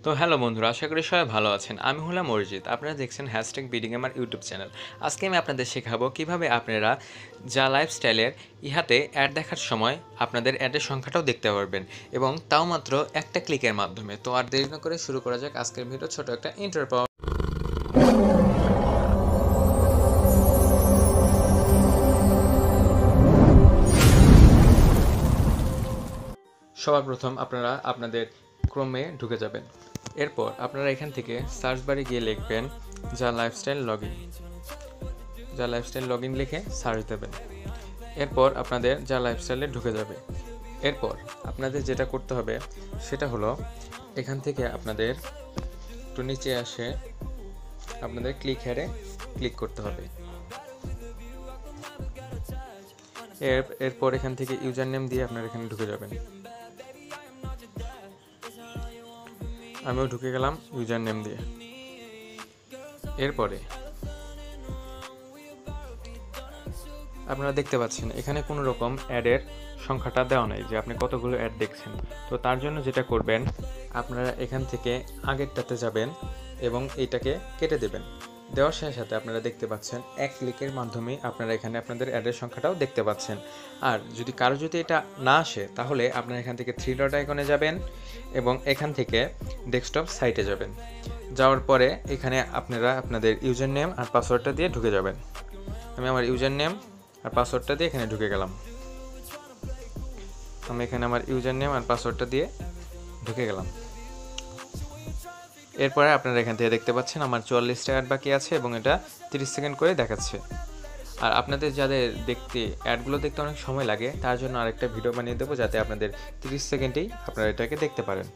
তো হ্যালো বন্ধুরা, আশা করি সবাই ভালো আছেন। আমি হলাম অরিজিৎ, আপনারা দেখছেন বিডিং আমার ইউটিউব চ্যানেল। আজকে আমি আপনাদের শেখাবো কিভাবে আপনারা যা লাইফস্টাইলের ইহাতে অ্যাড দেখার সময় আপনাদের অ্যাডের সংখ্যাটাও দেখতে পারবেন, এবং তাও মাত্র একটা ক্লিকের মাধ্যমে। তো আর দেরি না করে শুরু করা যাক আজকের ভিডিও। ছোট একটা ইন্টার পাওয়া। সবার প্রথম আপনারা আপনাদের ক্রোমে ঢুকে যাবেন। এরপর আপনারা এখান থেকে সার্চ বারে গিয়ে লিখবেন যা লাইফস্টাইল লগ ইন লিখে সার্চ দেবেন। এরপর আপনাদের যা লাইফস্টাইলে ঢুকে যাবে। এরপর আপনাদের যেটা করতে হবে সেটা হলো এখান থেকে আপনাদের একটু নিচে আসে আপনাদের ক্লিক হেয়ারে ক্লিক করতে হবে। এরপর এখান থেকে ইউজার নেম দিয়ে আপনারা এখানে ঢুকে যাবেন। আমিও ঢুকে গেলাম ইউজার নেম দিয়ে। এরপরে আপনারা দেখতে পাচ্ছেন এখানে কোনো রকম অ্যাডের সংখ্যাটা দেওয়া নাই যে আপনি কতগুলো অ্যাড দেখছেন। তো তার জন্য যেটা করবেন, আপনারা এখান থেকে আগেরটাতে যাবেন এবং এইটাকে কেটে দেবেন। দেওয়ার সাথে সাথে আপনারা দেখতে পাচ্ছেন এক ক্লিকের মাধ্যমে আপনারা এখানে আপনাদের অ্যাডের সংখ্যাটাও দেখতে পাচ্ছেন। আর যদি কারো যদি এটা না আসে, তাহলে আপনারা এখান থেকে 3 ডট আইকনে যাবেন এবং এখান থেকে ডেস্কটপ সাইটে যাবেন। যাওয়ার পরে এখানে আপনারা আপনাদের ইউজার নেম আর পাসওয়ার্ডটা দিয়ে ঢুকে যাবেন। আমি আমার ইউজার নেম আর পাসওয়ার্ডটা দিয়ে এখানে ঢুকে গেলাম। আমি এখানে আমার ইউজার নেম আর পাসওয়ার্ডটা দিয়ে ঢুকে গেলাম। এরপরে আপনারা এখান থেকে দেখতে পাচ্ছেন আমার 44টা অ্যাড বাকি আছে এবং এটা 30 সেকেন্ড করে দেখাচ্ছে। আর আপনাদের যাদের অ্যাডগুলো দেখতে অনেক সময় লাগে, তার জন্য আরেকটা ভিডিও বানিয়ে দেবো যাতে আপনাদের 30 সেকেন্ডেই আপনারা এটাকে দেখতে পারেন।